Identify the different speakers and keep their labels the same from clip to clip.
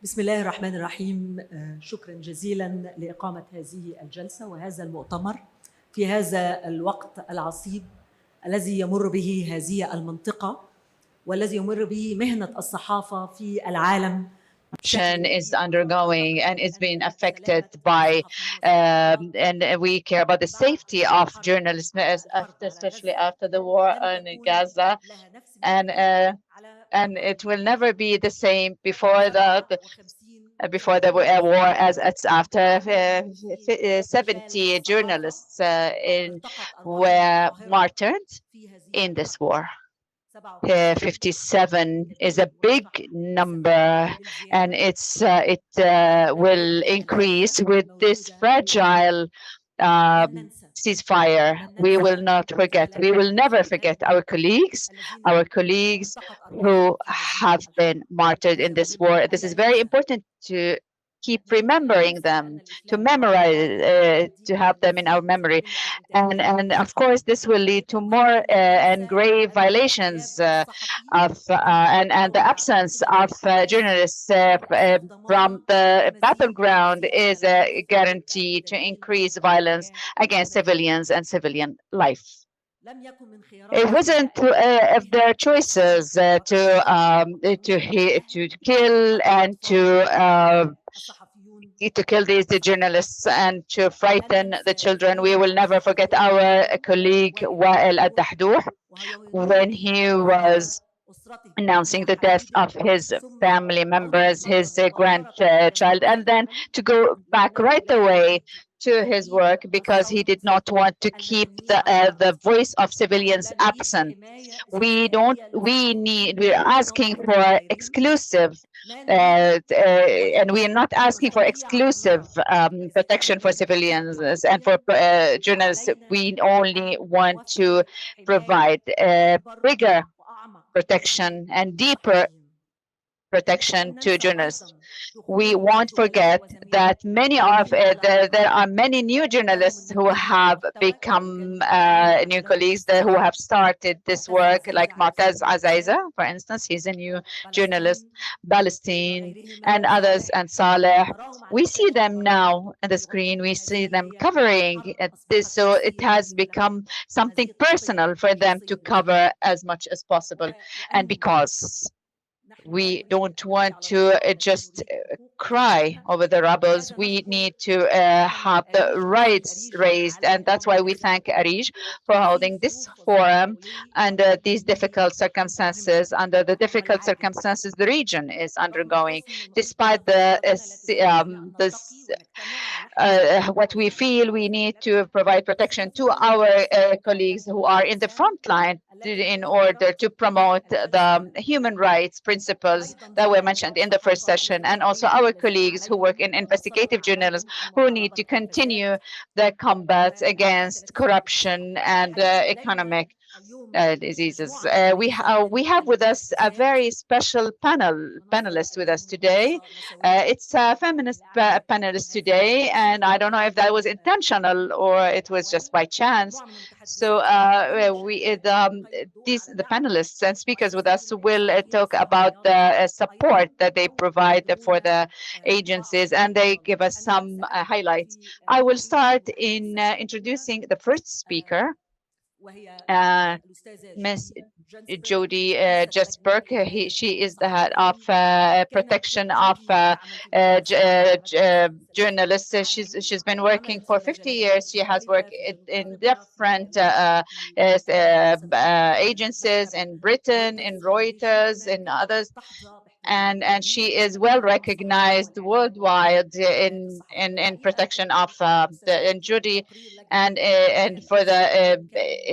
Speaker 1: بسم الله الرحمن الرحيم. شكرا جزيلا لإقامة هذه الجلسة وهذا المؤتمر في هذا الوقت العصيب الذي يمر به هذه المنطقة والذي يمر به مهنة الصحافة في العالم.
Speaker 2: Is undergoing and it's been affected by and we care about the safety of journalists, especially after the war in Gaza, and it will never be the same before the war as it's after. 70 journalists were martyred in this war. 57 is a big number, and it will increase with this fragile ceasefire. We will not forget. We will never forget our colleagues who have been martyred in this war. This is very important to keep remembering them, to memorize, to have them in our memory. And of course, this will lead to more and grave violations and the absence of journalists from the battleground is a guarantee to increase violence against civilians and civilian life. It wasn't of their choices to kill and to kill these journalists and to frighten the children. We will never forget our colleague Wael Ad-Dahdouh when he was announcing the death of his family members, his grandchild, and then to go back right away to his work because he did not want to keep the voice of civilians absent. We're asking for exclusive and we are not asking for exclusive protection for civilians and for journalists. We only want to provide bigger protection and deeper protection to journalists. We won't forget that there are many new journalists who have become new colleagues who have started this work, like Mu'taz Azaiza, for instance. He's a new journalist, Palestine, and others, and Saleh. We see them now on the screen. We see them covering this, so it has become something personal for them to cover as much as possible. And because we don't want to just cry over the rebels. We need to have the rights raised, and that's why we thank ARIJ for holding this forum under these difficult circumstances. Under the difficult circumstances the region is undergoing, despite what we feel, we need to provide protection to our colleagues who are in the front line in order to promote the human rights principles that were mentioned in the first session, and also our colleagues who work in investigative journalism who need to continue the combat against corruption and economic diseases. We have with us a very special panelist with us today. It's a feminist panelist today, and I don't know if that was intentional or it was just by chance. So the panelists and speakers with us will talk about the support that they provide for the agencies, and they give us some highlights. I will start in introducing the first speaker, Ms. Jody Jesberg. She is the head of protection of journalists. She's been working for 50 years. She has worked in different agencies in Britain, in Reuters, in others. And she is well recognized worldwide in protection of the Judy, and for the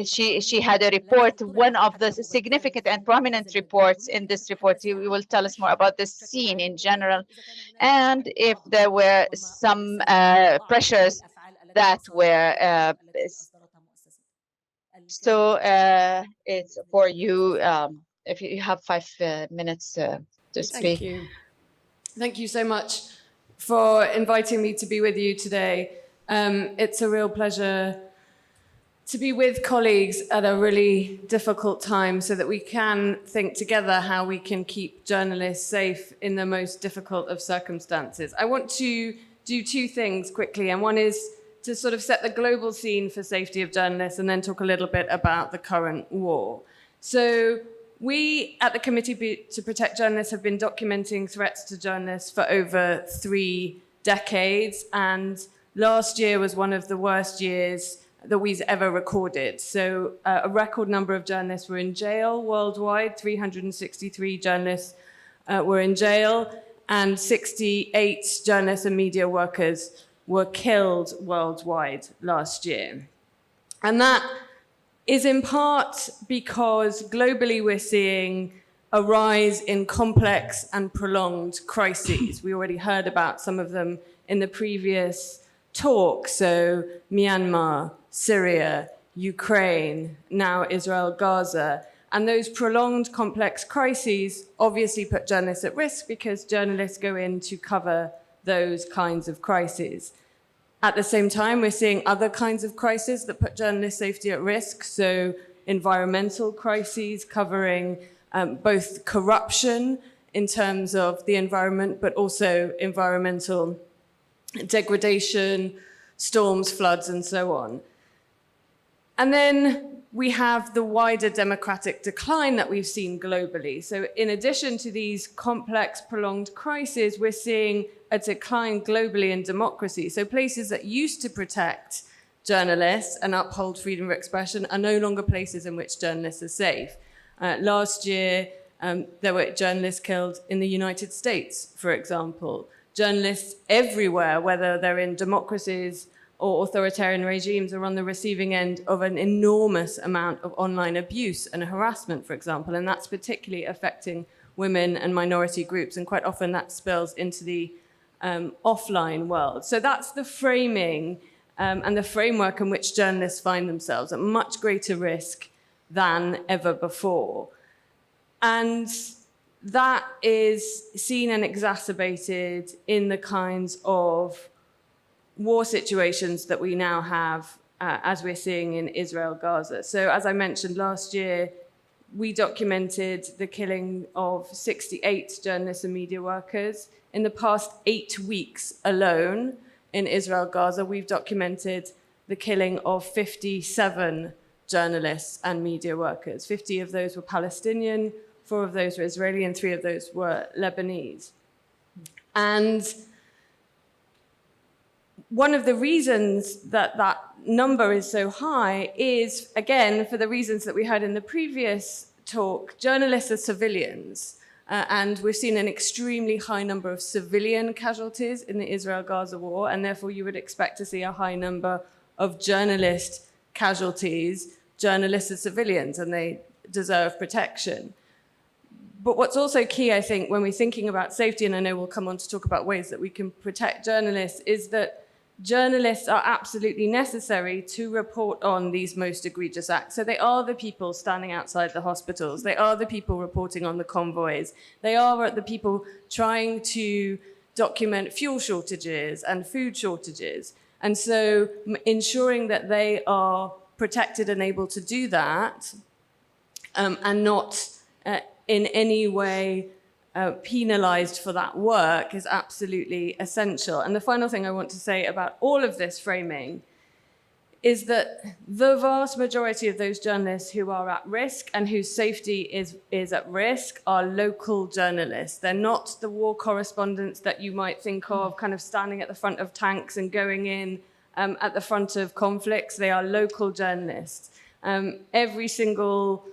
Speaker 2: she had a report, one of the significant and prominent reports in this report. We will tell us more about this scene in general, and if there were some pressures that were so it's for you if you have 5 minutes to speak.
Speaker 3: Thank you so much for inviting me to be with you today. It's a real pleasure to be with colleagues at a really difficult time so that we can think together how we can keep journalists safe in the most difficult of circumstances. I want to do two things quickly, and one is to sort of set the global scene for safety of journalists and then talk a little bit about the current war. So we at the Committee to Protect Journalists have been documenting threats to journalists for over 3 decades, and last year was one of the worst years that we've ever recorded. So a record number of journalists were in jail worldwide. 363 journalists were in jail, and 68 journalists and media workers were killed worldwide last year. And that is in part because globally we're seeing a rise in complex and prolonged crises. We already heard about some of them in the previous talk. So Myanmar, Syria, Ukraine, now Israel, Gaza. And those prolonged complex crises obviously put journalists at risk because journalists go in to cover those kinds of crises. At the same time, we're seeing other kinds of crises that put journalist safety at risk. So environmental crises covering both corruption in terms of the environment, but also environmental degradation, storms, floods, and so on. And then we have the wider democratic decline that we've seen globally. So in addition to these complex, prolonged crises, we're seeing a decline globally in democracy. So places that used to protect journalists and uphold freedom of expression are no longer places in which journalists are safe. Last year, there were journalists killed in the United States, for example. Journalists everywhere, whether they're in democracies or authoritarian regimes, are on the receiving end of an enormous amount of online abuse and harassment, for example, and that's particularly affecting women and minority groups, and quite often that spills into the offline world. So that's the framing and the framework in which journalists find themselves at much greater risk than ever before. And that is seen and exacerbated in the kinds of war situations that we now have, as we're seeing in Israel, Gaza. So as I mentioned last year, we documented the killing of 68 journalists and media workers. In the past 8 weeks alone in Israel, Gaza, we've documented the killing of 57 journalists and media workers. 50 of those were Palestinian, 4 of those were Israeli, and 3 of those were Lebanese. And one of the reasons that that number is so high is, again, for the reasons that we heard in the previous talk, journalists are civilians. And we've seen an extremely high number of civilian casualties in the Israel-Gaza war, and therefore you would expect to see a high number of journalist casualties. Journalists are civilians, and they deserve protection. But what's also key, I think, when we're thinking about safety, and I know we'll come on to talk about ways that we can protect journalists, is that journalists are absolutely necessary to report on these most egregious acts. So they are the people standing outside the hospitals. They are the people reporting on the convoys. They are the people trying to document fuel shortages and food shortages. And so ensuring that they are protected and able to do that and not in any way penalized for that work is absolutely essential. And the final thing I want to say about all of this framing is that the vast majority of those journalists who are at risk and whose safety is at risk are local journalists. They're not the war correspondents that you might think of kind of standing at the front of tanks and going in at the front of conflicts. They are local journalists. Every single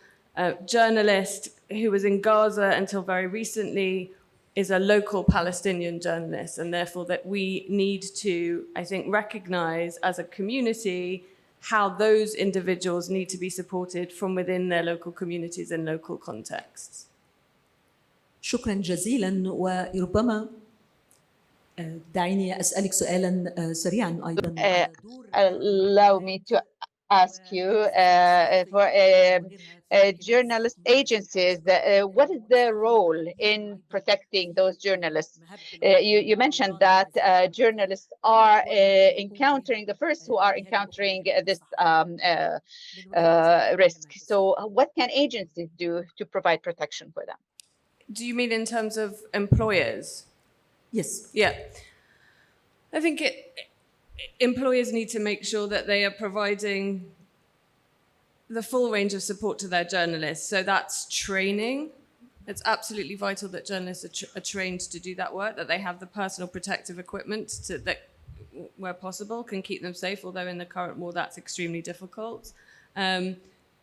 Speaker 3: journalist who was in Gaza until very recently is a local Palestinian journalist, and therefore that we need to, I think, recognize as a community how those individuals need to be supported from within their local communities and local contexts.
Speaker 1: شكرا جزيلا. وربما دعيني أسألك سؤالا سريعا أيضا.
Speaker 2: Allow me to ask you for journalist agencies, what is their role in protecting those journalists? You mentioned that journalists are encountering, the first who are encountering this risk. So what can agencies do to provide protection for them?
Speaker 3: Do you mean in terms of employers?
Speaker 1: Yes.
Speaker 3: Yeah. I think employers need to make sure that they are providing the full range of support to their journalists. So that's training. It's absolutely vital that journalists are trained to do that work, that they have the personal protective equipment that, where possible, can keep them safe, although in the current war that's extremely difficult.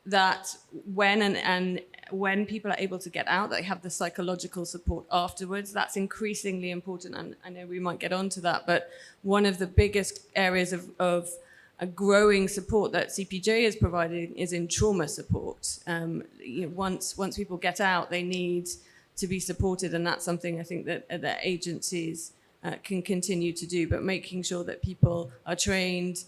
Speaker 3: That when people are able to get out, they have the psychological support afterwards. That's increasingly important, and I know we might get onto that, but one of the biggest areas of a growing support that CPJ is providing is in trauma support. Once people get out, they need to be supported, and that's something I think that agencies can continue to do, but making sure that people are trained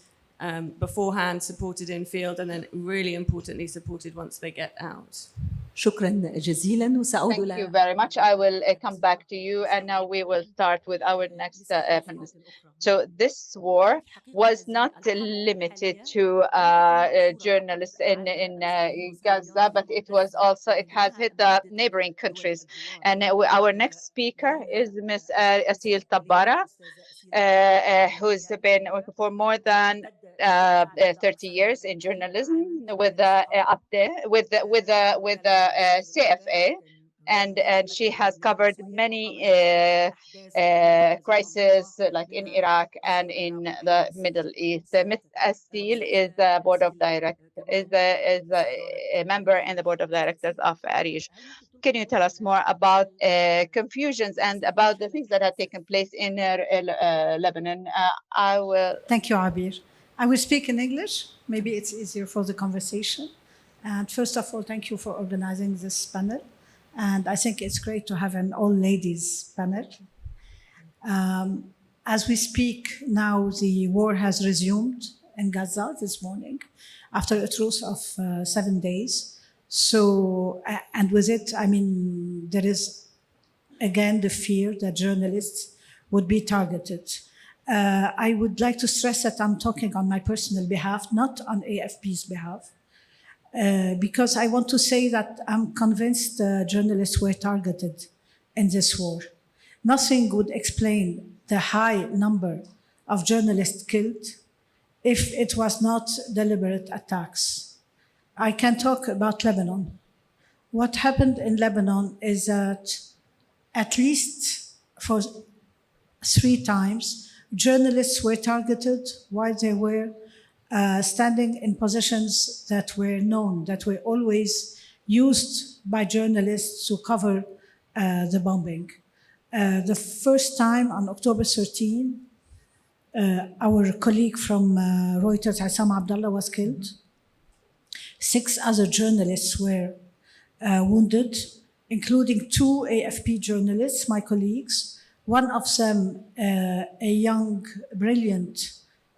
Speaker 3: beforehand, supported in field, and then really importantly supported once they get out.
Speaker 1: شكرا جزيلا وسأعود
Speaker 2: Thank you very much. I will come back to you, and now we will start with our next panelist. So this war was not limited to journalists in Gaza, but it has hit the neighboring countries. And our next speaker is Ms. Asil Tabbara, who's been working for more than 30 years in journalism with the CFA, and she has covered many crises like in Iraq and in the Middle East. Ms. Asil is a member in the board of directors of ARIJ. Can you tell us more about confusions and about the things that have taken place in Lebanon? I will.
Speaker 4: Thank you, Abir. I will speak in English. Maybe it's easier for the conversation. And first of all, thank you for organizing this panel. And I think it's great to have an all-ladies panel. As we speak now, the war has resumed in Gaza this morning after a truce of 7 days. So, and with it, I mean, there is again the fear that journalists would be targeted. I would like to stress that I'm talking on my personal behalf, not on AFP's behalf, because I want to say that I'm convinced journalists were targeted in this war. Nothing would explain the high number of journalists killed if it was not deliberate attacks. I can talk about Lebanon. What happened in Lebanon is that at least for 3 times, journalists were targeted while they were standing in positions that were known, that were always used by journalists to cover the bombing. The first time on October 13, our colleague from Reuters, Hassam Abdallah, was killed. 6 other journalists were wounded, including 2 AFP journalists, my colleagues. One of them, a young, brilliant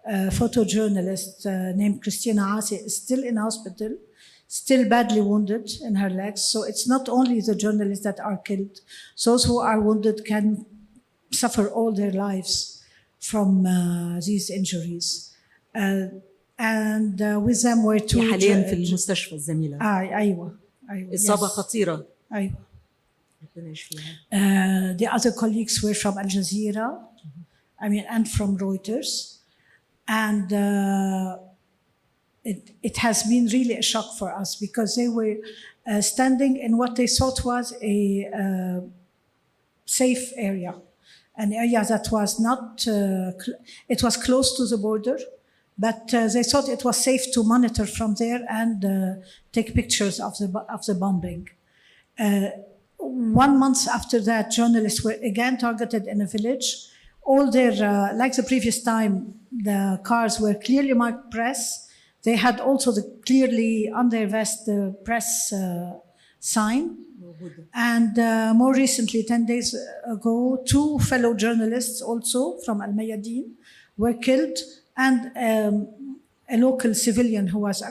Speaker 4: photojournalist named Christina Asi, is still in hospital, still badly wounded in her legs. So it's not only the journalists that are killed. Those who are wounded can suffer all their lives from these injuries. And with them were 2
Speaker 1: حاليا في المستشفى الزميلة.
Speaker 4: أيوة.
Speaker 1: إصابة خطيرة.
Speaker 4: أيوة. The other colleagues were from Al Jazeera, and from Reuters. And it has been really a shock for us because they were standing in what they thought was a safe area, an area that was not, it was close to the border, but they thought it was safe to monitor from there and take pictures of the bombing. 1 month after that, journalists were again targeted in a village. All their, like the previous time, the cars were clearly marked press. They had also clearly on their vest the press sign. And more recently, 10 days ago, 2 fellow journalists also from Al Mayadeen were killed, and a local civilian who was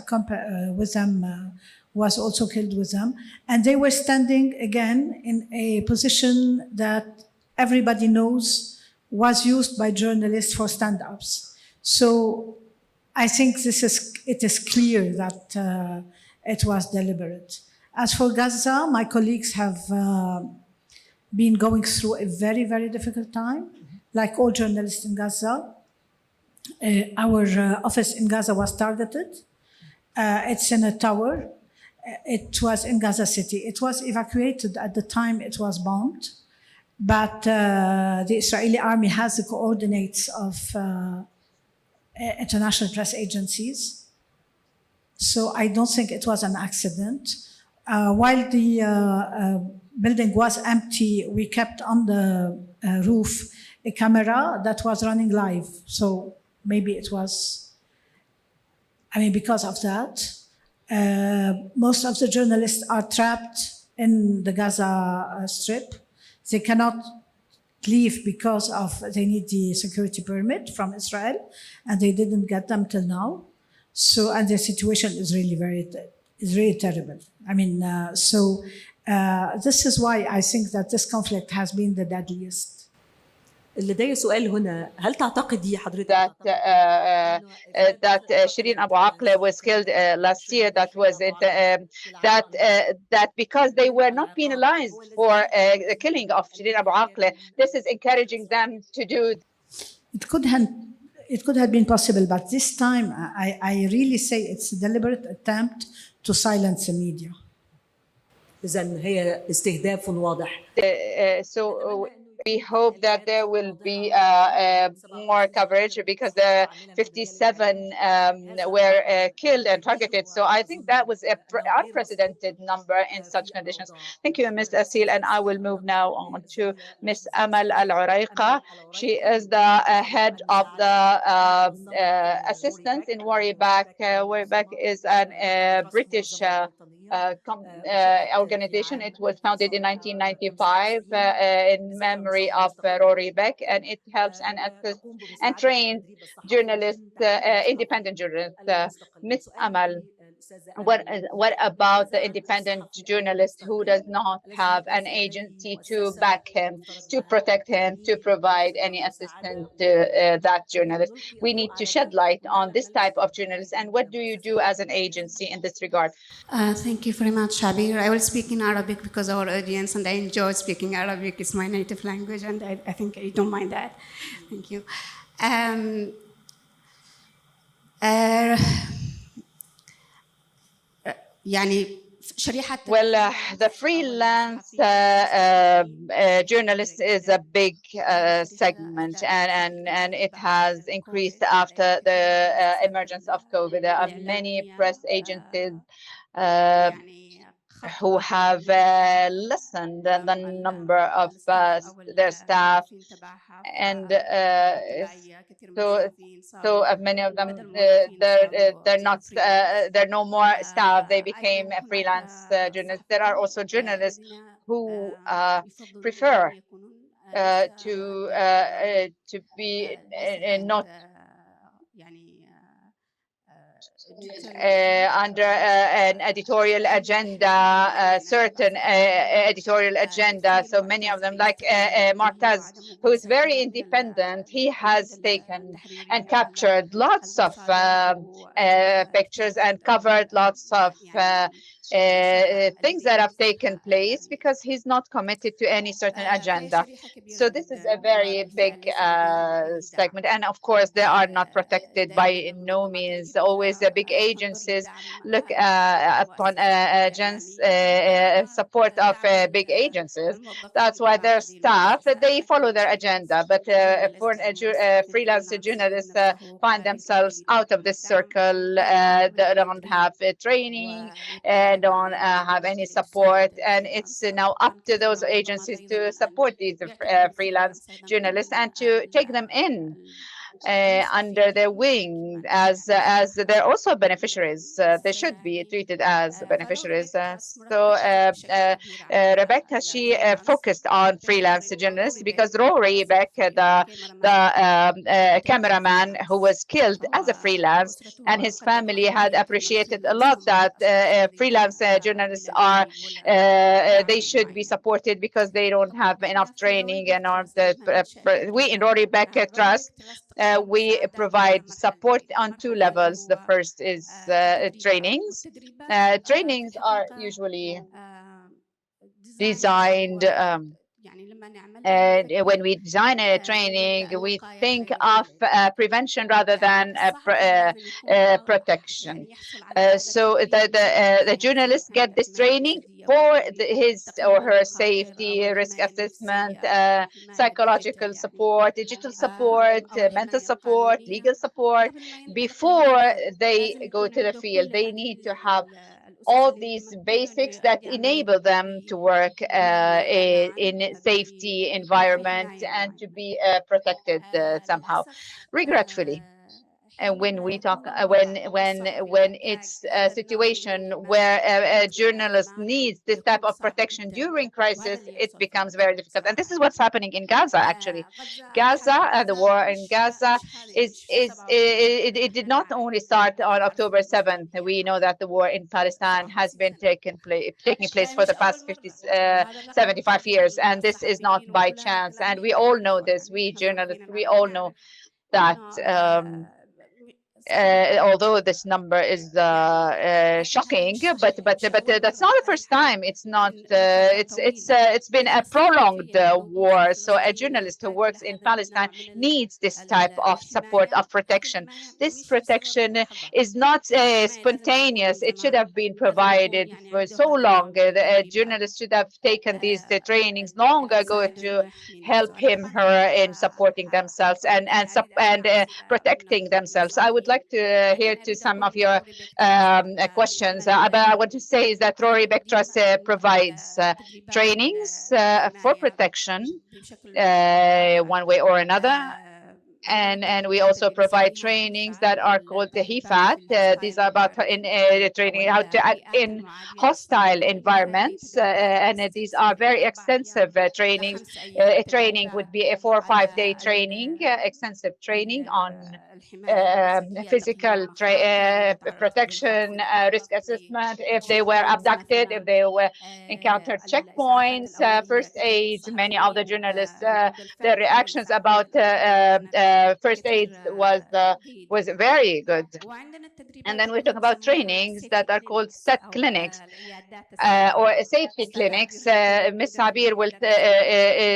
Speaker 4: with them was also killed with them. And they were standing again in a position that everybody knows was used by journalists for stand-ups. So I think it is clear that it was deliberate. As for Gaza, my colleagues have been going through a very, very difficult time, like all journalists in Gaza. Our office in Gaza was targeted. It's in a tower. It was in Gaza City. It was evacuated at the time it was bombed, but the Israeli army has the coordinates of international press agencies. So I don't think it was an accident. While the building was empty, we kept on the roof a camera that was running live. So maybe it was, because of that. Most of the journalists are trapped in the Gaza Strip. They cannot leave because they need the security permit from Israel, and they didn't get them till now. So, and the situation is really terrible. This is why I think that this conflict has been the deadliest.
Speaker 1: لدي سؤال هنا، هل تعتقدي حضرتك
Speaker 2: that Shireen Abu Akleh was killed last year? That was that because they were not penalized for the killing of Shireen Abu Akleh, this is encouraging them to do.
Speaker 4: It could have been possible, but this time I really say it's a deliberate attempt to silence the media.
Speaker 1: إذن هي استهداف واضح.
Speaker 2: So we hope that there will be more coverage, because the 57 were killed and targeted. So I think that was an unprecedented number in such conditions. Thank you, Ms. Asil. And I will move now on to Ms. Amal Al-Uraiqa. She is the head of the assistance in Waribak. Waribak is a British organization. It was founded in 1995 in memory of Rory Beck, and it helps and assists and trains journalists, independent journalists. Ms. Amal, what about the independent journalist who does not have an agency to back him, to protect him, to provide any assistance to that journalist? We need to shed light on this type of journalists. And what do you do as an agency in this regard?
Speaker 5: Thank you very much, Shabir. I will speak in Arabic because our audience, and I enjoy speaking Arabic. It's my native language, and I think I don't mind that. Thank you.
Speaker 2: Well, the freelance journalist is a big segment, and it has increased after the emergence of COVID. There are many press agencies who have lessened the number of their staff, and so many of them they're no more staff. They became freelance journalists. There are also journalists who prefer to be not under an editorial agenda, certain editorial agenda. So many of them, like Martaz, who is very independent, he has taken and captured lots of pictures and covered lots of things that have taken place, because he's not committed to any certain agenda. So this is a very big segment, and of course they are not protected by no means. Always the big agencies look upon support of big agencies. That's why their staff, they follow their agenda, but for freelance journalists find themselves out of this circle. They don't have training, don't have any support, and it's now up to those agencies to support these freelance journalists and to take them in under their wing as they're also beneficiaries. They should be treated as beneficiaries. Rebecca, she focused on freelance journalists because Rory Beck, the cameraman who was killed as a freelance, and his family had appreciated a lot that freelance journalists are they should be supported because they don't have enough training. And we in Rory Beck Trust we provide support on two levels. The first is trainings. Trainings are usually designed and when we design a training, we think of prevention rather than protection. So the journalists get this training for his or her safety, risk assessment, psychological support, digital support, mental support, legal support. Before they go to the field, they need to have all these basics that enable them to work in safety environment and to be protected somehow. Regretfully, and when we talk when it's a situation where a journalist needs this type of protection during crisis, it becomes very difficult. And this is what's happening in Gaza. Actually, Gaza, the war in Gaza it did not only start on October 7th. We know that the war in Palestine has been taking place for the past 75 years, and this is not by chance. And we all know this. We journalists, we all know that although this number is shocking, but that's not the first time. It's not. It's been a prolonged war. So a journalist who works in Palestine needs this type of support of protection. This protection is not spontaneous. It should have been provided for so long. The journalist should have taken these trainings long ago to help her in supporting themselves and protecting themselves. I would like to hear to some of your questions. But I want to say is that Rory Beck Trust provides trainings for protection one way or another. And we also provide trainings that are called the HIFAT. These are about in training how to act in hostile environments, and these are very extensive trainings. A training would be a 4 or 5 day training, extensive training on physical protection, risk assessment, if they were abducted, if they were encountered checkpoints, first aid. Many of the journalists, their reactions about first aid was very good. And then we talk about trainings that are called SET clinics or safety clinics. Ms. Sabir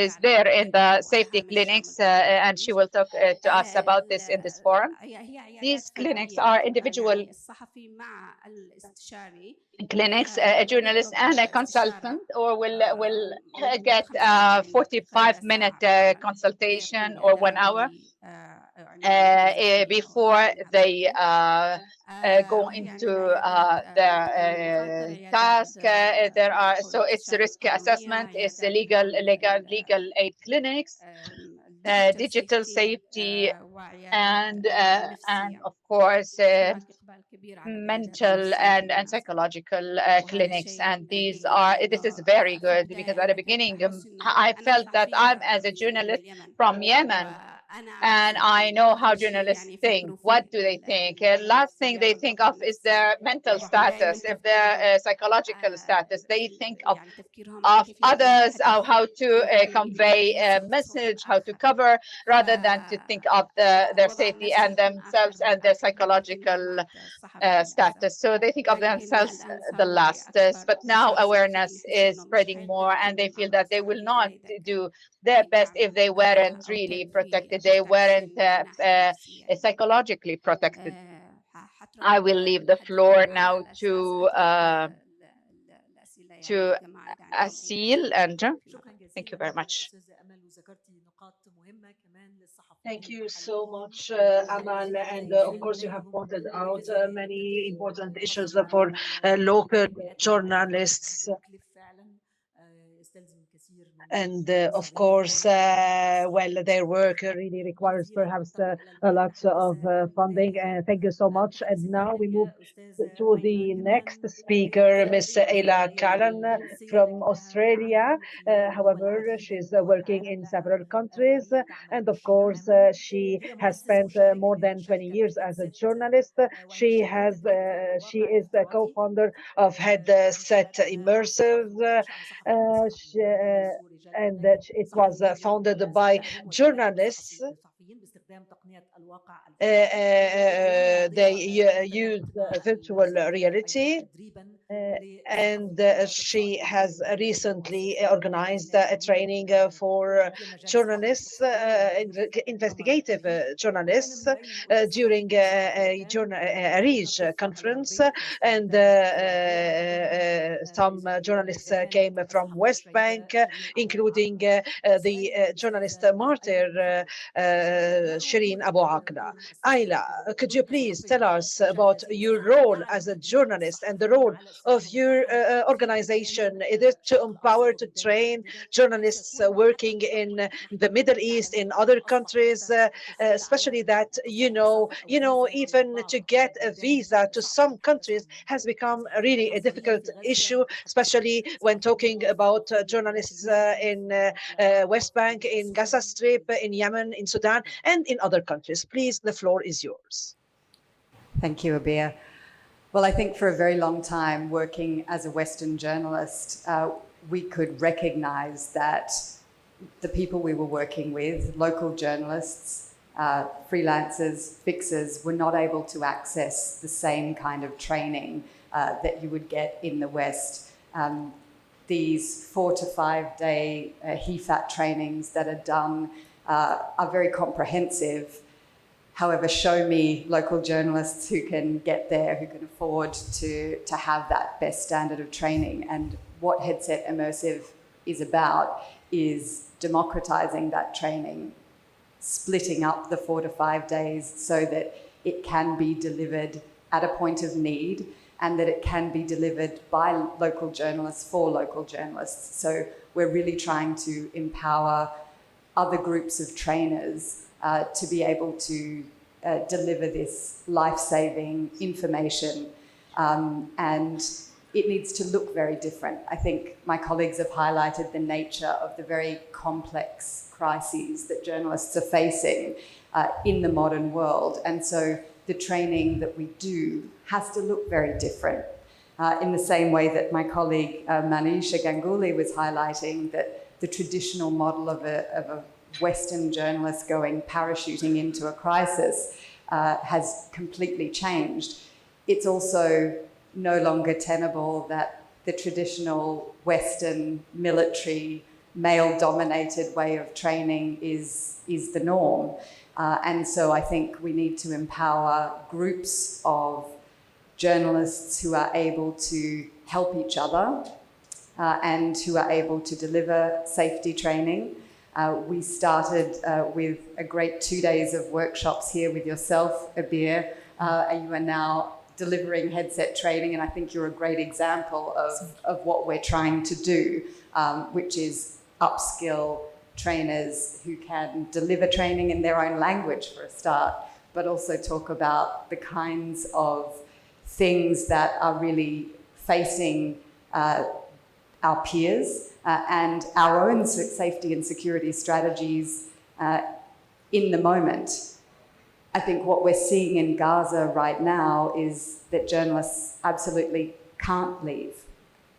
Speaker 2: is there in the safety clinics and she will talk to us about this in this forum. These clinics are individual clinics, a journalist and a consultant, or will get a 45-minute consultation or 1 hour before they go into their task. There are it's risk assessment, it's legal aid clinics, digital safety, and of course mental and psychological clinics. And this is very good because at the beginning I felt that I'm as a journalist from Yemen, and I know how journalists think. What do they think? Last thing they think of is their mental status, if their psychological status. They think of others, of how to convey a message, how to cover, rather than to think of their safety and themselves and their psychological status. So they think of themselves the last. But now awareness is spreading more, and they feel that they will not do their best if they weren't really protected. They weren't psychologically protected. I will leave the floor now to Asil and thank you very much.
Speaker 6: Thank you so much, Amal. And of course, you have pointed out many important issues for local journalists. And of course, well, their work really requires perhaps a lot of funding. Thank you so much. And now we move to the next speaker, Miss Ayla Callan from Australia. However, she's working in several countries. And of course, she has spent more than 20 years as a journalist. She is the co-founder of Headset Immersive. And it was founded by journalists. They use virtual reality. And she has recently organized a training for journalists, investigative journalists, during a ARIJ conference. And some journalists came from West Bank, including the journalist martyr Shireen Abu Aqla. Ayla, could you please tell us about your role as a journalist and the role of your organization? Is it to empower, to train journalists working in the Middle East, in other countries, especially that, even to get a visa to some countries has become really a difficult issue, especially when talking about journalists in West Bank, in Gaza Strip, in Yemen, in Sudan, and in other countries. Please, the floor is yours.
Speaker 7: Thank you, Abir. Well, I think for a very long time, working as a Western journalist, we could recognize that the people we were working with, local journalists, freelancers, fixers, were not able to access the same kind of training that you would get in the West. These 4 to 5 day HEFAT trainings that are done are very comprehensive. However, show me local journalists who can get there, who can afford to have that best standard of training. And what Headset Immersive is about is democratizing that training, splitting up the 4 to 5 days so that it can be delivered at a point of need and that it can be delivered by local journalists for local journalists. So we're really trying to empower other groups of trainers to be able to deliver this life-saving information, and it needs to look very different. I think my colleagues have highlighted the nature of the very complex crises that journalists are facing in the modern world, and so the training that we do has to look very different. In the same way that my colleague Manisha Ganguly was highlighting that the traditional model of a Western journalist going parachuting into a crisis has completely changed. It's also no longer tenable that the traditional Western military, male-dominated way of training is the norm. And so I think we need to empower groups of journalists who are able to help each other and who are able to deliver safety training. We started with a great 2 days of workshops here with yourself, Abir, and you are now delivering headset training, and I think you're a great example of what we're trying to do, which is upskill trainers who can deliver training in their own language for a start, but also talk about the kinds of things that are really facing our peers and our own safety and security strategies in the moment. I think what we're seeing in Gaza right now is that journalists absolutely can't leave.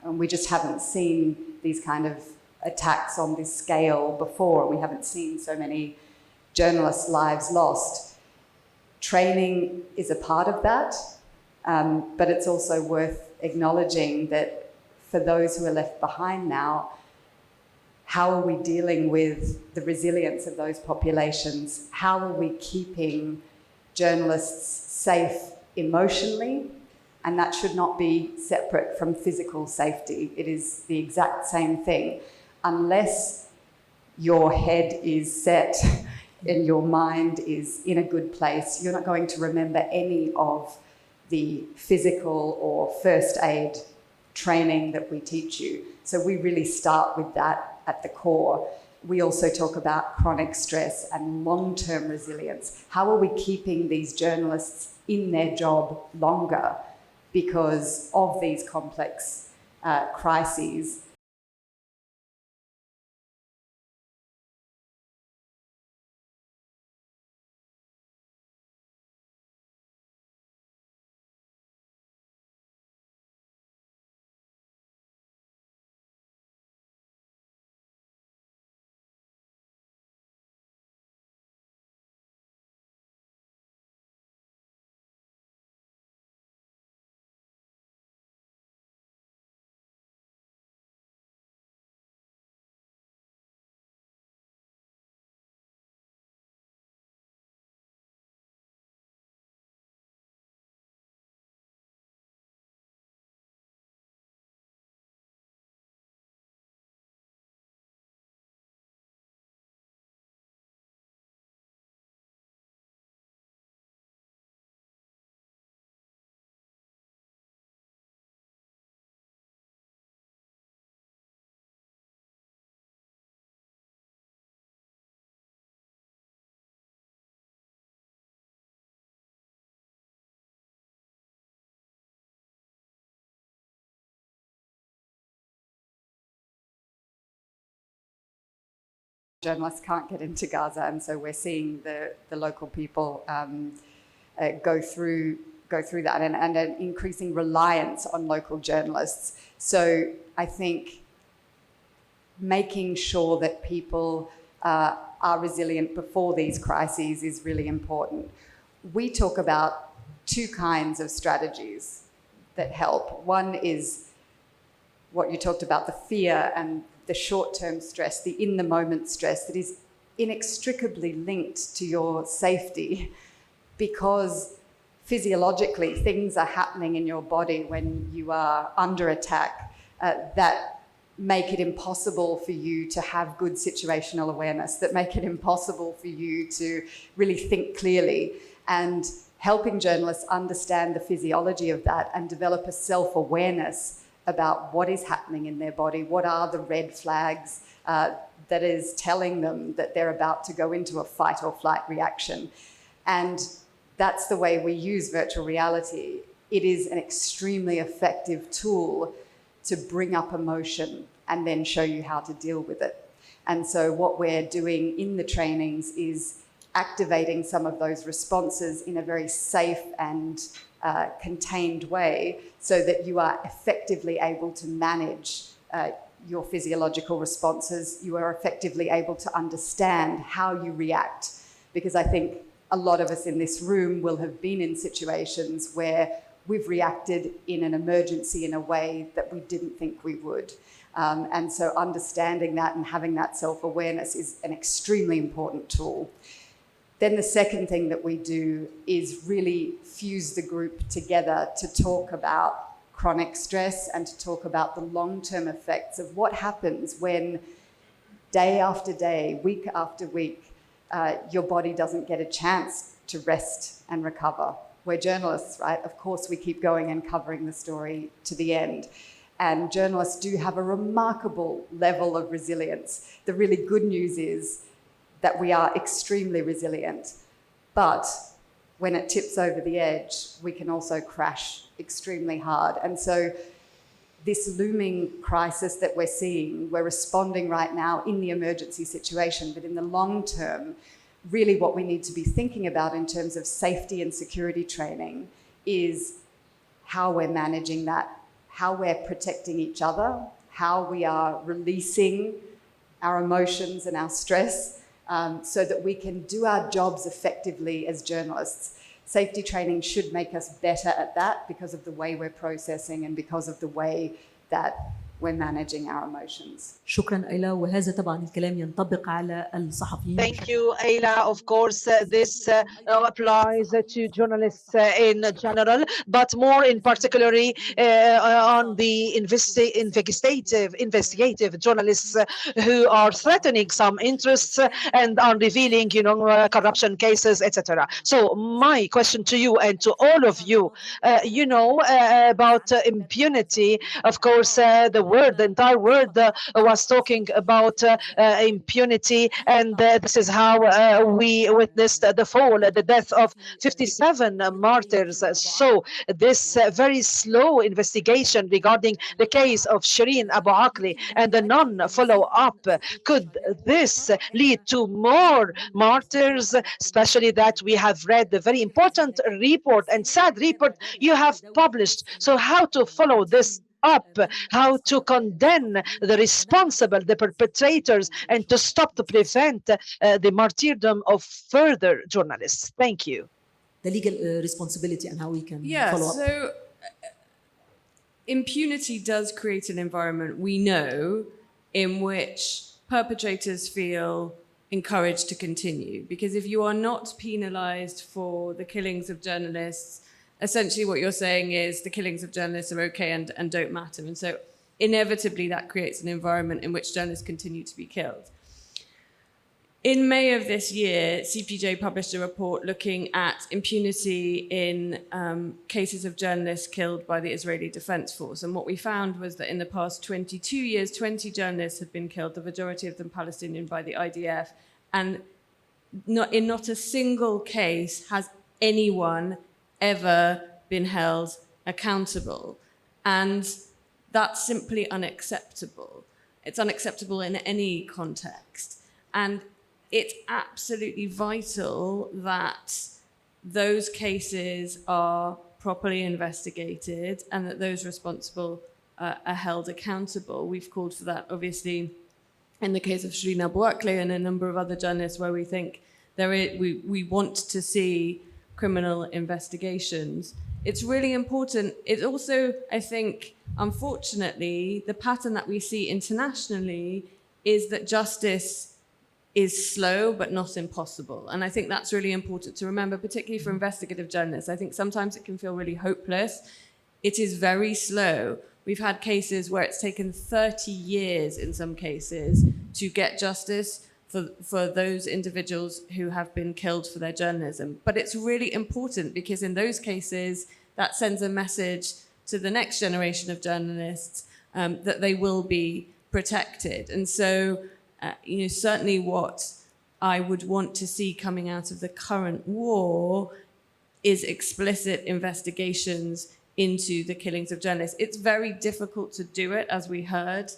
Speaker 7: And we just haven't seen these kind of attacks on this scale before. We haven't seen so many journalists' lives lost. Training is a part of that, but it's also worth acknowledging that for those who are left behind now, how are we dealing with the resilience of those populations? How are we keeping journalists safe emotionally? And that should not be separate from physical safety. It is the exact same thing. Unless your head is set and your mind is in a good place, you're not going to remember any of the physical or first aid training that we teach you. So we really start with that at the core. We also talk about chronic stress and long-term resilience. How are we keeping these journalists in their job longer because of these complex crises? Journalists can't get into Gaza, and so we're seeing the local people go through that, and an increasing reliance on local journalists. So I think making sure that people are resilient before these crises is really important. We talk about two kinds of strategies that help. One is what you talked about, the fear and the short-term stress, the in-the-moment stress that is inextricably linked to your safety, because physiologically things are happening in your body when you are under attack that make it impossible for you to have good situational awareness, that make it impossible for you to really think clearly. And helping journalists understand the physiology of that and develop a self-awareness about what is happening in their body, what are the red flags that is telling them that they're about to go into a fight or flight reaction. And that's the way we use virtual reality. It is an extremely effective tool to bring up emotion and then show you how to deal with it. And so what we're doing in the trainings is activating some of those responses in a very safe and contained way, so that you are effectively able to manage your physiological responses. You are effectively able to understand how you react, because I think a lot of us in this room will have been in situations where we've reacted in an emergency in a way that we didn't think we would. And so understanding that and having that self-awareness is an extremely important tool. Then the second thing that we do is really fuse the group together to talk about chronic stress and to talk about the long-term effects of what happens when day after day, week after week, your body doesn't get a chance to rest and recover. We're journalists, right? Of course, we keep going and covering the story to the end. And journalists do have a remarkable level of resilience. The really good news is that we are extremely resilient. But when it tips over the edge, we can also crash extremely hard. And so this looming crisis that we're seeing, we're responding right now in the emergency situation, but in the long term, really what we need to be thinking about in terms of safety and security training is how we're managing that, how we're protecting each other, how we are releasing our emotions and our stress, so that we can do our jobs effectively as journalists. Safety training should make us better at that because of the way we're processing and because of the way that we're managing our emotions.
Speaker 1: شكرا أيلا، وهذا طبعا الكلام ينطبق على الصحفيين.
Speaker 6: Thank you, Ayla. Of course, this applies to journalists in general, but more in particularly on the investigative journalists who are threatening some interests and are revealing, corruption cases, etc. So my question to you and to all of you, about impunity, of course, the world, the entire world was talking about impunity, and this is how we witnessed the fall, the death of 57 martyrs. So this very slow investigation regarding the case of Shireen Abu Akleh and the non-follow-up, could this lead to more martyrs, especially that we have read the very important report and sad report you have published? So how to follow this up, how to condemn the responsible, the perpetrators, and to stop, to prevent the martyrdom of further journalists? Thank you.
Speaker 1: The legal responsibility and how we can follow up.
Speaker 3: So impunity does create an environment, we know, in which perpetrators feel encouraged to continue. Because if you are not penalized for the killings of journalists, essentially what you're saying is the killings of journalists are okay and don't matter. And so inevitably that creates an environment in which journalists continue to be killed. In May of this year, CPJ published a report looking at impunity in cases of journalists killed by the Israeli Defense Force. And what we found was that in the past 22 years, 20 journalists had been killed, the majority of them Palestinian, by the IDF. And in not a single case has anyone ever been held accountable. And that's simply unacceptable. It's unacceptable in any context. And it's absolutely vital that those cases are properly investigated and that those responsible are held accountable. We've called for that, obviously, in the case of Shireen Abu Akleh and a number of other journalists, where we think we want to see criminal investigations. It's really important. It's also, I think, unfortunately, the pattern that we see internationally is that justice is slow but not impossible. And I think that's really important to remember, particularly for investigative journalists. I think sometimes it can feel really hopeless. It is very slow. We've had cases where it's taken 30 years in some cases to get justice for those individuals who have been killed for their journalism. But it's really important because in those cases, that sends a message to the next generation of journalists that they will be protected. And so, certainly what I would want to see coming out of the current war is explicit investigations into the killings of journalists. It's very difficult to do it, as we heard,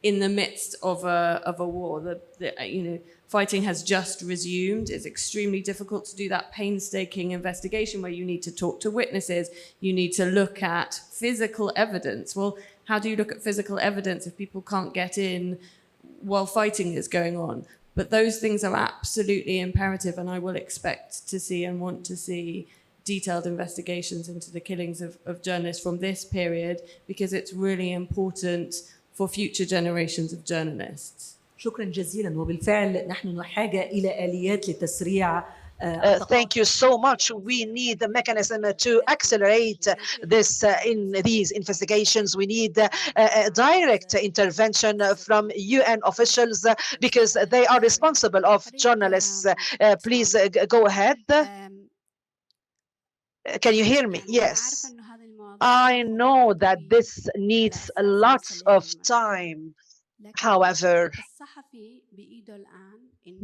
Speaker 3: in the midst of a war. Fighting has just resumed. It's extremely difficult to do that painstaking investigation where you need to talk to witnesses, you need to look at physical evidence. Well, how do you look at physical evidence if people can't get in while fighting is going on? But those things are absolutely imperative, and I will expect to see and want to see detailed investigations into the killings of journalists from this period, because it's really important for future generations of journalists.
Speaker 1: شكرا جزيلا. وبالفعل نحن نحاجة إلى آليات لتسريع.
Speaker 6: Thank you so much. We need a mechanism to accelerate this in these investigations. We need a direct intervention from UN officials because they are responsible of journalists. Please go ahead. Can you hear me? Yes. I know that this needs lots of time. However,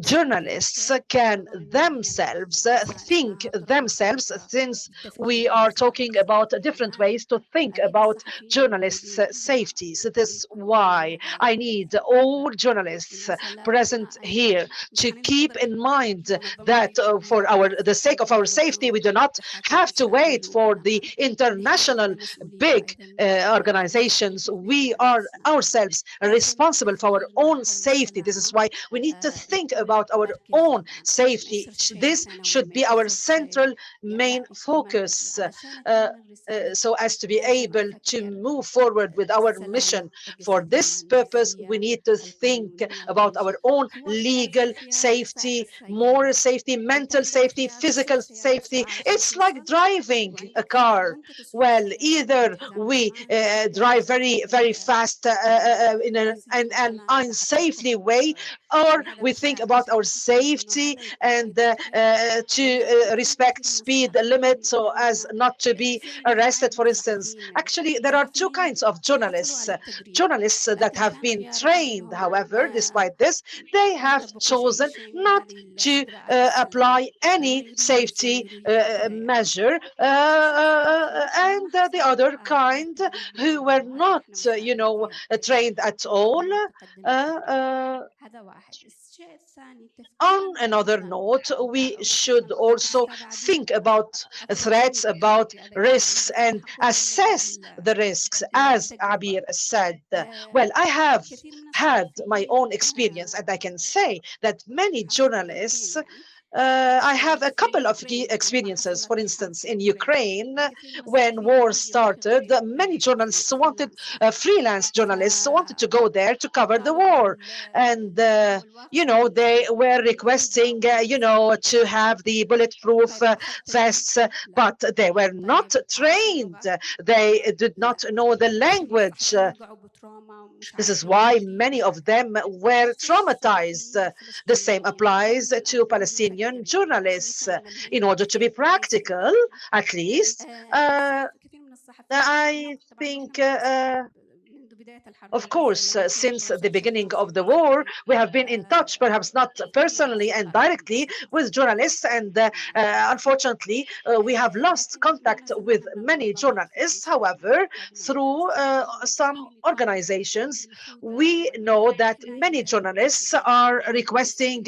Speaker 6: journalists can themselves think themselves, since we are talking about different ways to think about journalists' safety. So this is why I need all journalists present here to keep in mind that for the sake of our safety, we do not have to wait for the international big organizations. We are ourselves responsible for our own safety. This is why we need to think about our own safety. This should be our central main focus so as to be able to move forward with our mission. For this purpose, we need to think about our own legal safety, moral safety, mental safety, physical safety. It's like driving a car. Well, either we drive very, very fast in an unsafely way, or we think think about our safety and to respect speed limits so as not to be arrested, for instance. Actually, there are two kinds of journalists. Journalists that have been trained, however, despite this, they have chosen not to apply any safety measure, and the other kind who were not, trained at all. On another note, we should also think about threats, about risks, and assess the risks, as Abir said. Well, I have had my own experience, and I can say that many journalists, I have a couple of experiences. For instance, in Ukraine, when war started, many journalists wanted, freelance journalists wanted to go there to cover the war. And, they were requesting, to have the bulletproof vests, but they were not trained. They did not know the language. This is why many of them were traumatized. The same applies to Palestinian journalists. In order to be practical, at least, I think of course, since the beginning of the war, we have been in touch, perhaps not personally and directly, with journalists. And unfortunately, we have lost contact with many journalists. However, through some organizations, we know that many journalists are requesting,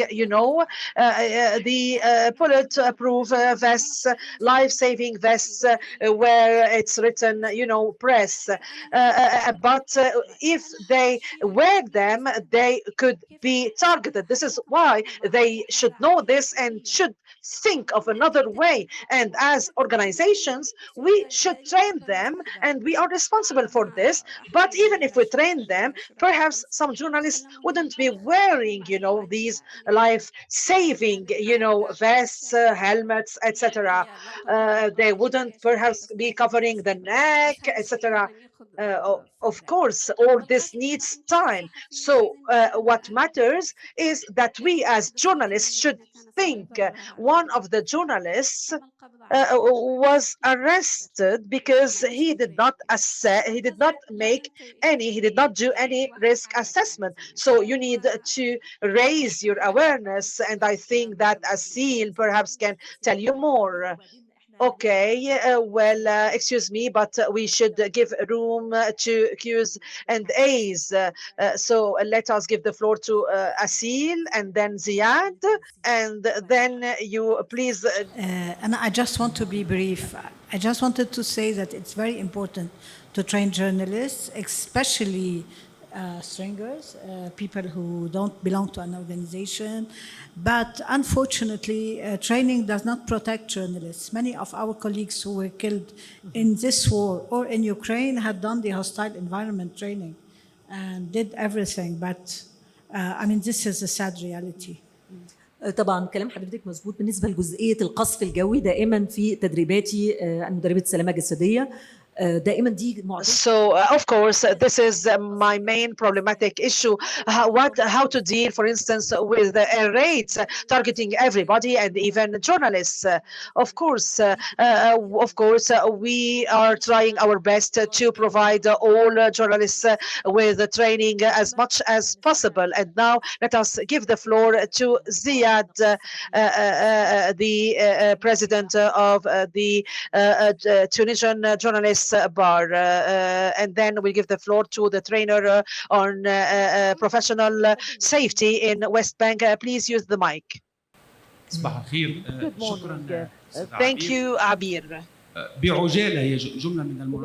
Speaker 6: the bulletproof vests, life-saving vests, where it's written, press. But if they wear them, they could be targeted. This is why they should know this and should think of another way. And as organizations, we should train them, and we are responsible for this. But even if we train them, perhaps some journalists wouldn't be wearing, these life-saving, vests, helmets, etc. They wouldn't perhaps be covering the neck, etc. Of course, all this needs time. So what matters is that we as journalists should think. One of the journalists was arrested because he did not do any risk assessment. So you need to raise your awareness, and I think that Asil perhaps can tell you more. Okay, excuse me, but we should give room to Q's and A's. So let us give the floor to Asil and then Ziad, and then you please.
Speaker 4: And I just want to be brief. I just wanted to say that it's very important to train journalists, especially stringers, people who don't belong to an organization. But unfortunately, training does not protect journalists. Many of our colleagues who were killed in this war or in Ukraine had done the hostile environment training and did everything. But this is a sad reality.
Speaker 1: طبعا كلام حضرتك مظبوط بالنسبه لجزئيه القصف الجوي. دائما في تدريباتي مدربه السلامه الجسديه دائما دي
Speaker 6: So of course this is my main problematic issue, how to deal, for instance, with the air raids targeting everybody and even journalists. Of course we are trying our best to provide all journalists with training as much as possible. And now let us give the floor to Ziad, the president of the Tunisian Journalists Bar, and then we give the floor to the trainer on professional safety in West Bank. Please use the mic.
Speaker 8: Good morning.
Speaker 6: Thank you, Abir.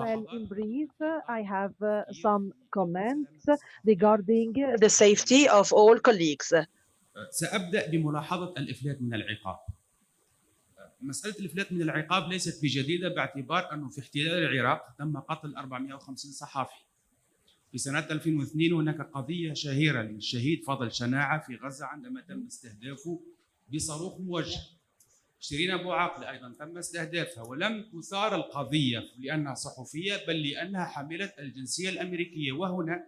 Speaker 8: Well, in brief, I have some comments regarding
Speaker 6: the safety of all colleagues.
Speaker 9: سأبدأ بملاحظة الإفلات من العقاب. مسألة الإفلات من العقاب ليست بجديدة، باعتبار أنه في احتلال العراق تم قتل 450 صحافي. في سنة 2002 هناك قضية شهيرة للشهيد فضل شناعة في غزة عندما تم استهدافه بصاروخ موجه. شيرين أبو عاقلة أيضا تم استهدافها، ولم تثار القضية لأنها صحفية، بل لأنها حاملة الجنسية الأمريكية. وهنا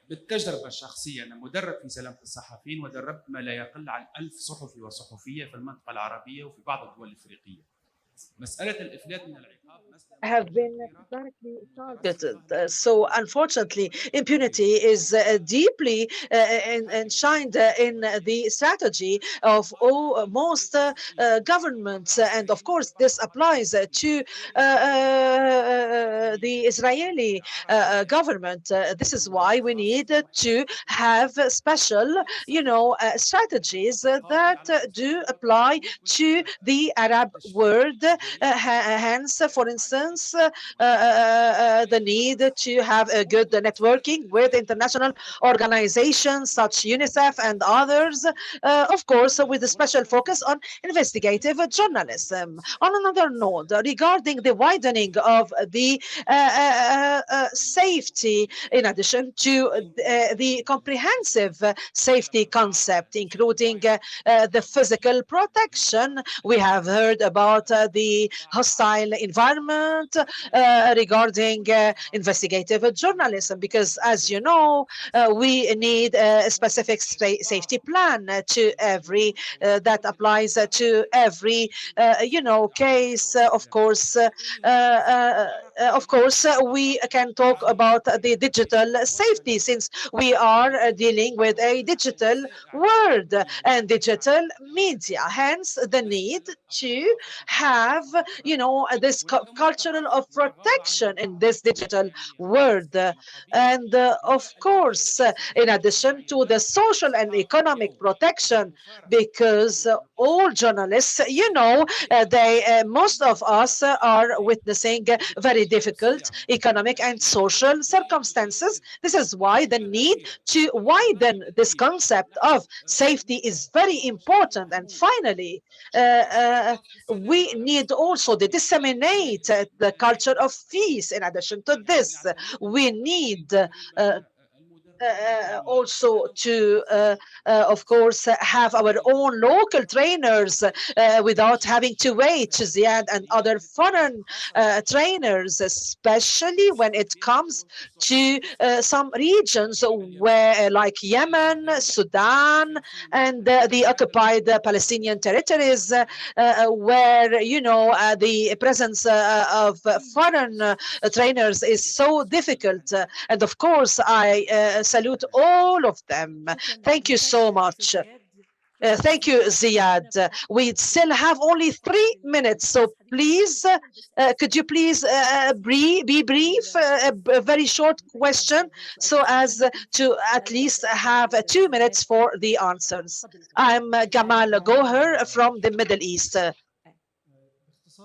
Speaker 9: بالتجربة الشخصية أنا مدرب في سلامة الصحفيين، ودربت ما لا يقل عن 1000 صحفي وصحفية في المنطقة العربية وفي بعض الدول الإفريقية. مسألة الإفلات من العقاب
Speaker 6: have been directly targeted. So unfortunately, impunity is deeply enshrined in the strategy of most governments. And of course, this applies to the Israeli government. This is why we need to have special, strategies that do apply to the Arab world. Hence, for instance, the need to have a good networking with international organizations such UNICEF and others, of course, with a special focus on investigative journalism. On another note, regarding the widening of the safety, in addition to the comprehensive safety concept, including the physical protection, we have heard about the hostile environment regarding investigative journalism, because as you know, we need a specific safety plan to every that applies to every case. Of course, we can talk about the digital safety, since we are dealing with a digital world and digital media. Hence, the need to have, this culture of protection in this digital world. And of course, in addition to the social and economic protection, because all journalists, most of us are witnessing very difficult economic and social circumstances. This is why the need to widen this concept of safety is very important. And finally, we need also to disseminate the culture of peace. In addition to this, we need also to, of course, have our own local trainers without having to wait to Ziad and other foreign trainers, especially when it comes to some regions where, like Yemen, Sudan, and the occupied Palestinian territories, where, the presence of foreign trainers is so difficult. And of course, I salute all of them. Thank you so much. Thank you, Ziad. We still have only 3 minutes, so please, could you please be brief, a very short question, so as to at least have 2 minutes for the answers. I'm Gamal Goher from the Middle East.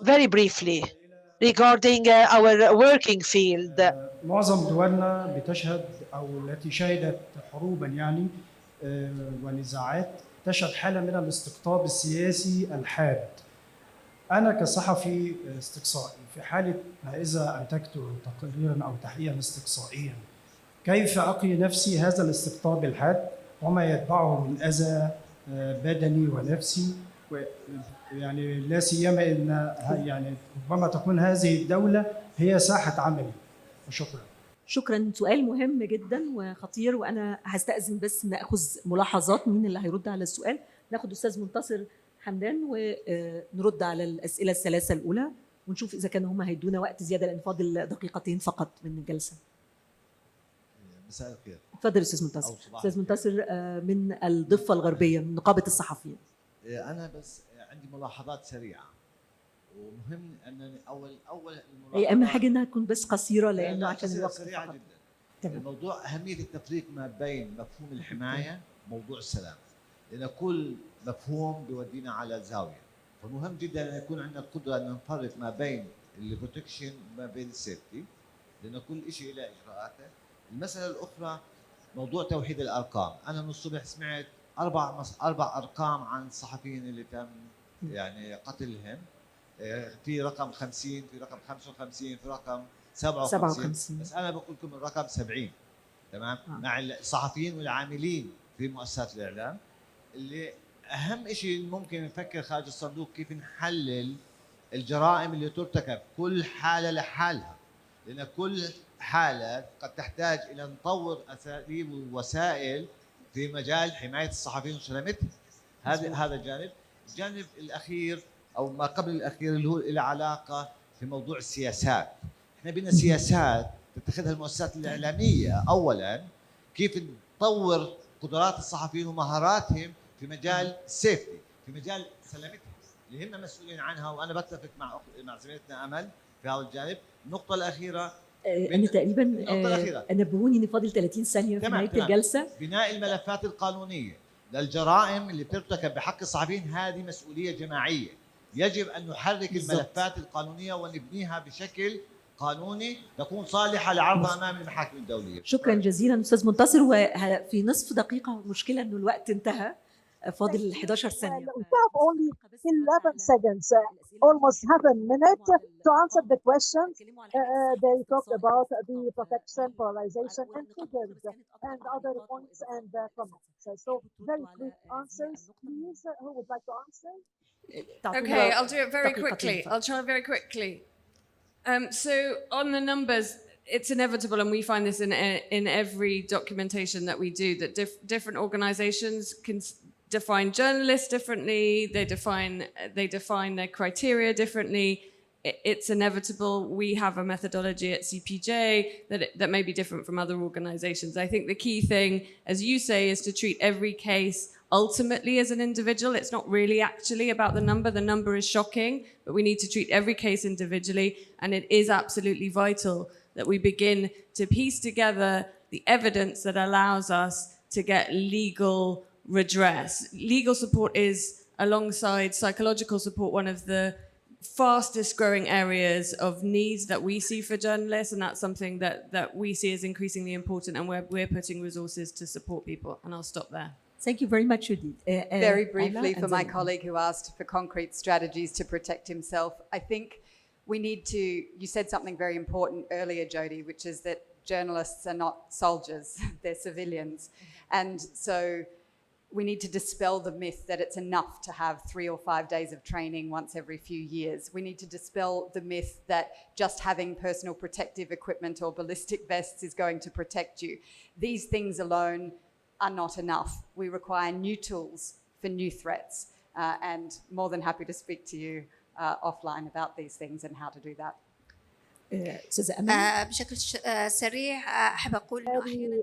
Speaker 6: Very briefly, regarding our working field.
Speaker 10: معظم دولنا بتشهد أو التي شهدت حروبا ونزاعات تشهد حالة من الاستقطاب السياسي الحاد. أنا كصحفي استقصائي في حالة ما إذا أنتجت تقريرا أو تحقيقا استقصائيا، كيف أقي نفسي هذا الاستقطاب الحاد وما يتبعه من أذى بدني ونفسي، يعني لا سيما ان ربما تكون هذه الدولة هي ساحة عملي. وشكرا.
Speaker 1: شكرا، سؤال مهم جدا وخطير، وانا هستأذن بس ناخذ ملاحظات مين اللي هيرد على السؤال. ناخذ استاذ منتصر حمدان ونرد على الاسئله الثلاثه الاولى، ونشوف اذا كانوا هم هيدونا وقت زياده، لان فاضل دقيقتين فقط من الجلسه.
Speaker 11: مساء الخير.
Speaker 1: اتفضل استاذ منتصر. استاذ منتصر من الضفه الغربيه من نقابه الصحفيين.
Speaker 11: انا بس عندي ملاحظات سريعه، ومهم انني اول
Speaker 1: الملاحظه اهم حاجه انها تكون بس قصيره، لانه عشان الوقت
Speaker 11: سريعه جدا. الموضوع اهميه التفريق ما بين مفهوم الحمايه وموضوع السلام، لان كل مفهوم بيودينا على زاويه، فمهم جدا ان يكون عندنا القدره ان نفرق ما بين البروتكشن وما بين السيفتي، لان كل شيء له اجراءاته. المساله الاخرى موضوع توحيد الارقام. انا من الصبح سمعت اربع ارقام عن الصحفيين اللي تم يعني قتلهم، في رقم 50، في رقم 55، في رقم 57. بس انا بقول لكم الرقم 70. تمام. مع الصحفيين والعاملين في مؤسسات الاعلام، اللي اهم شيء ممكن نفكر خارج الصندوق كيف نحلل الجرائم اللي ترتكب، كل حاله لحالها، لان كل حالة قد تحتاج إلى نطور أساليب ووسائل في مجال حماية الصحفيين وسلامتهم. هذا جانب. الجانب الأخير أو ما قبل الأخير اللي هو له علاقة في موضوع السياسات. إحنا بدنا سياسات تتخذها المؤسسات الإعلامية أولاً، كيف نطور قدرات الصحفيين ومهاراتهم في مجال السيفتي، في مجال سلامتهم اللي هم مسؤولين عنها. وأنا بتفق مع زميلتنا أمل في هذا الجانب. النقطة الأخيرة
Speaker 1: أنا تقريبا نبهوني إن فاضل 30 ثانية في نهاية الجلسة.
Speaker 11: بناء الملفات القانونية للجرائم اللي بترتكب بحق الصحفيين، هذه مسؤولية جماعية. يجب أن نحرك الملفات القانونية ونبنيها بشكل قانوني تكون صالحة لعرضها أمام المحاكم الدولية.
Speaker 1: شكرا جزيلا أستاذ منتصر. وفي نصف دقيقة، مشكلة إنه الوقت انتهى، فاضل 11 ثانية.
Speaker 8: We have only 11 seconds, almost half a minute to answer the questions. They talked about the protection, polarization, and triggers, and other points and comments. So very quick answers, please. Who would like to answer?
Speaker 3: Okay, I'll do it very quickly. I'll try very quickly. So on the numbers, it's inevitable, and we find this in every documentation that we do, that different organizations can define journalists differently. They define their criteria differently. It's inevitable. We have a methodology at CPJ that may be different from other organizations. I think the key thing, as you say, is to treat every case ultimately as an individual. It's not really actually about the number. The number is shocking, but we need to treat every case individually. And it is absolutely vital that we begin to piece together the evidence that allows us to get legal redress. Legal support is, alongside psychological support, one of the fastest growing areas of needs that we see for journalists, and that's something that we see as increasingly important, and we're putting resources to support people. And I'll stop there.
Speaker 1: Thank you very much, Judith.
Speaker 7: Very briefly, for my colleague who asked for concrete strategies to protect himself, I think we need to, you said something very important earlier, Jody, which is that journalists are not soldiers, they're civilians. And so we need to dispel the myth that it's enough to have 3 or 5 days of training once every few years. We need to dispel the myth that just having personal protective equipment or ballistic vests is going to protect you. These things alone are not enough. We require new tools for new threats, and more than happy to speak to you offline about these things and how to do that.
Speaker 5: بشكل سريع أحب أقول إنه أحياناً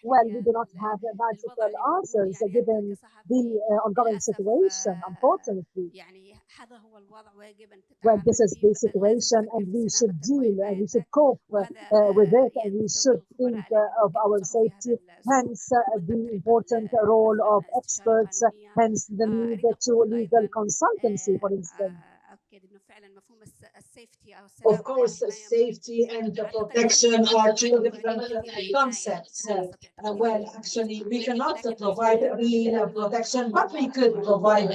Speaker 8: well, we do not have magical answers given the ongoing situation, unfortunately. Well, this is the situation, and we should deal, and we should cope with it, and we should think of our safety. Hence, the important role of experts. Hence, the need to legal consultancy, for instance.
Speaker 6: Of course, safety and protection are two different concepts. Well, actually, we cannot provide real protection, but we could provide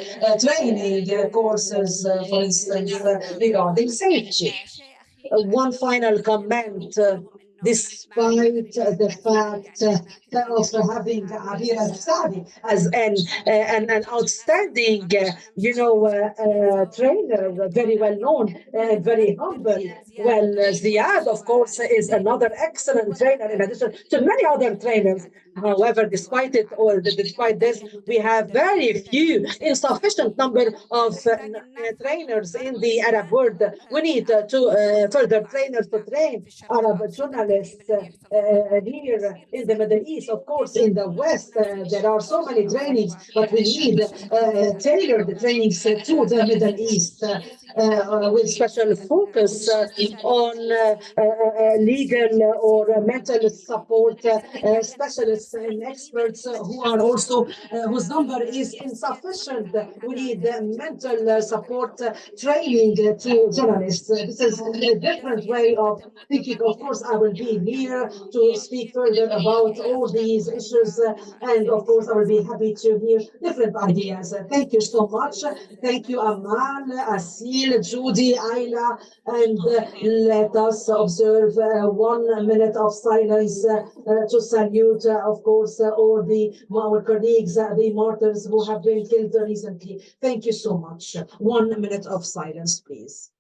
Speaker 6: training courses, for instance, regarding safety. One final comment. Despite the fact of having Abir Sadi as an outstanding, trainer, very well known, very humble. Well, Ziad, of course, is another excellent trainer in addition to many other trainers. However, despite this, we have very few, insufficient number of trainers in the Arab world. We need to further trainers to train Arab journalists here in the Middle East. Of course, in the West, there are so many trainings, but we need tailored trainings to the Middle East with special focus on legal or mental support specialists and experts who are also, whose number is insufficient. We need mental support training to journalists. This is a different way of thinking. Of course, I will be here to speak further about all these issues, and of course, I will be happy to hear different ideas. Thank you so much. Thank you, Amal, Asil, Judy, Ayla, and let us observe 1 minute of silence to salute, of course, all our colleagues, the martyrs who have been killed recently. Thank you so much. 1 minute of silence, please.